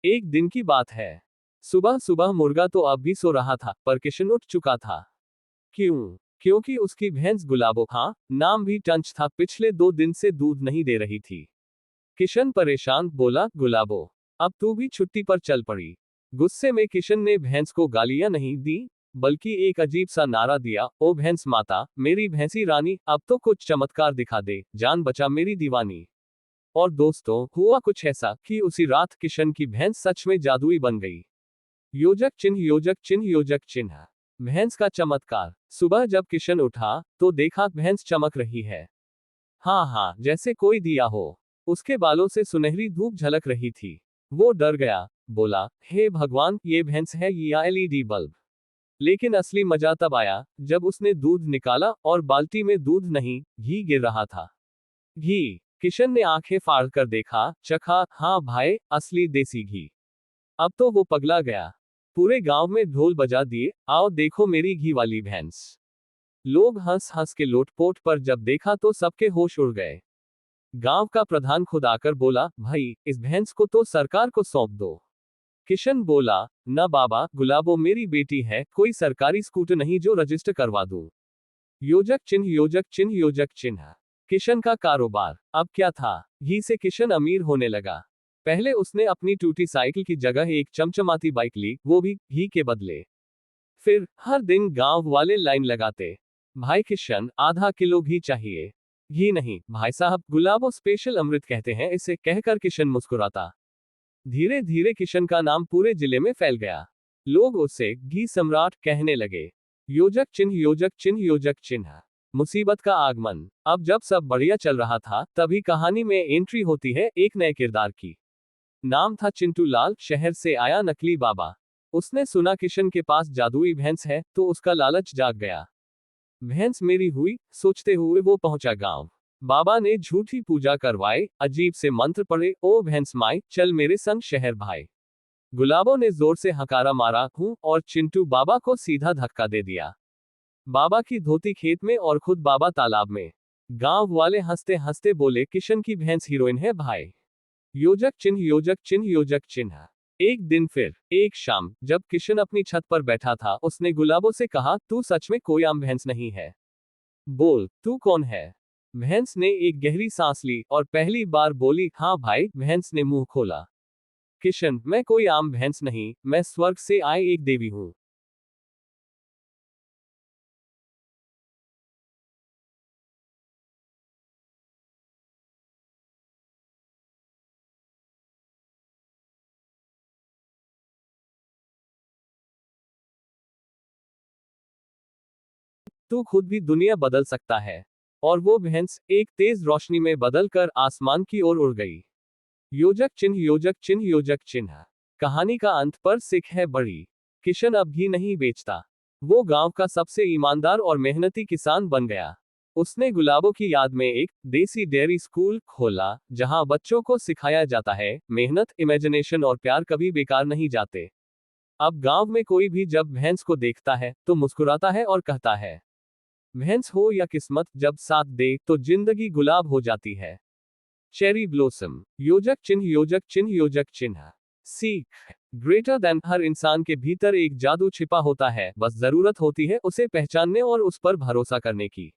एक दिन की बात है। सुबह सुबह मुर्गा तो अब भी सो रहा था, पर किशन उठ चुका था। क्यों? क्योंकि उसकी भैंस गुलाबो, हाँ, नाम भी टंच था, पिछले 2 दिन से दूध नहीं दे रही थी। किशन परेशान बोला, गुलाबो, अब तू भी छुट्टी पर चल पड़ी। गुस्से में किशन ने भैंस को गालियां नहीं दी, बल्कि एक अजीब सा नारा दिया, ओ भैंस माता, मेरी भैंसी रानी, अब तो कुछ चमत्कार दिखा दे, जान बचा मेरी दीवानी। और दोस्तों, हुआ कुछ ऐसा कि उसी रात किशन की भैंस सच में जादुई बन गई। योजक चिन्ह, योजक चिन्ह, योजक चिन्ह। भैंस का चमत्कार। सुबह जब किशन उठा तो देखा भैंस चमक रही है। हाँ हाँ, जैसे कोई दिया हो। उसके बालों से सुनहरी धूप झलक रही थी। वो डर गया, बोला, हे भगवान, ये भैंस है या एलईडी बल्ब? लेकिन असली मजा तब आया जब उसने दूध निकाला और बाल्टी में दूध नहीं, घी गिर रहा था। घी। किशन ने आंखें फाड़ कर देखा, चखा, हाँ भाई, असली देसी घी। अब तो वो पगला गया। पूरे गांव में ढोल बजा दिए, आओ देखो मेरी घी वाली भैंस। लोग हंस हंस के लोटपोट, पर जब देखा तो सबके होश उड़ गए। गांव का प्रधान खुद आकर बोला, भाई, इस भैंस को तो सरकार को सौंप दो। किशन बोला, न बाबा, गुलाबो मेरी बेटी है, कोई सरकारी स्कूटर नहीं जो रजिस्टर करवा दूं। योजक चिन्ह, योजक चिन्ह, योजक चिन्ह। किशन का कारोबार। अब क्या था? घी से किशन अमीर होने लगा। पहले उसने अपनी टूटी साइकिल की जगह एक चमचमाती बाइक ली, वो भी घी के बदले। फिर हर दिन गांव वाले लाइन लगाते, भाई किशन, आधा किलो घी चाहिए। घी नहीं भाई साहब, गुलाबो स्पेशल अमृत कहते हैं इसे, कहकर किशन मुस्कुराता। धीरे धीरे किशन का नाम पूरे जिले में फैल गया। लोग उसे घी सम्राट कहने लगे। योजक चिन्ह, योजक चिन्ह, योजक चिन्ह। मुसीबत का आगमन। अब जब सब बढ़िया चल रहा था, तभी कहानी में एंट्री होती है एक नए किरदार की। नाम था चिंटू लाल, शहर से आया नकली बाबा। उसने सुना किशन के पास जादुई भैंस है, तो उसका लालच जाग गया। भैंस मेरी हुई, सोचते हुए वो पहुंचा गांव। बाबा ने झूठी पूजा करवाई, अजीब से मंत्र पढ़े, ओ भैंस माई, चल मेरे संग शहर भाई। गुलाबों ने जोर से हकारा मारा, हूं, और चिंटू बाबा को सीधा धक्का दे दिया। बाबा की धोती खेत में और खुद बाबा तालाब में। गांव वाले हंसते हंसते बोले, किशन की भैंस हीरोइन है भाई। योजक चिन्ह, योजक चिन्ह, योजक चिन्ह। एक दिन फिर, एक शाम, जब किशन अपनी छत पर बैठा था, उसने गुलाबों से कहा, तू सच में कोई आम भैंस नहीं है। बोल, तू कौन है? भैंस ने एक गहरी सांस ली और पहली बार बोली, हाँ भाई। भैंस ने मुंह खोला। किशन, मैं कोई आम भैंस नहीं, मैं स्वर्ग से आई एक देवी हूं। तू खुद भी दुनिया बदल सकता है। और वो भैंस एक तेज रोशनी में बदल कर आसमान की ओर उड़ गई। योजक चिन्ह, योजक चिन्ह, योजक चिन्ह। कहानी का अंत पर सिख है बड़ी। किशन अब घी नहीं बेचता। वो गांव का सबसे ईमानदार और मेहनती किसान बन गया। उसने गुलाबों की याद में एक देसी डेयरी स्कूल खोला, जहां बच्चों को सिखाया जाता है, मेहनत, इमेजिनेशन और प्यार कभी बेकार नहीं जाते। अब गांव में कोई भी जब भैंस को देखता है तो मुस्कुराता है और कहता है, भैंस हो या किस्मत, जब साथ दे तो जिंदगी गुलाब हो जाती है। Cherry blossom. योजक चिन्ह, योजक चिन्ह, योजक चिन्ह। सीख। ग्रेटर देन, हर इंसान के भीतर एक जादू छिपा होता है, बस जरूरत होती है उसे पहचानने और उस पर भरोसा करने की।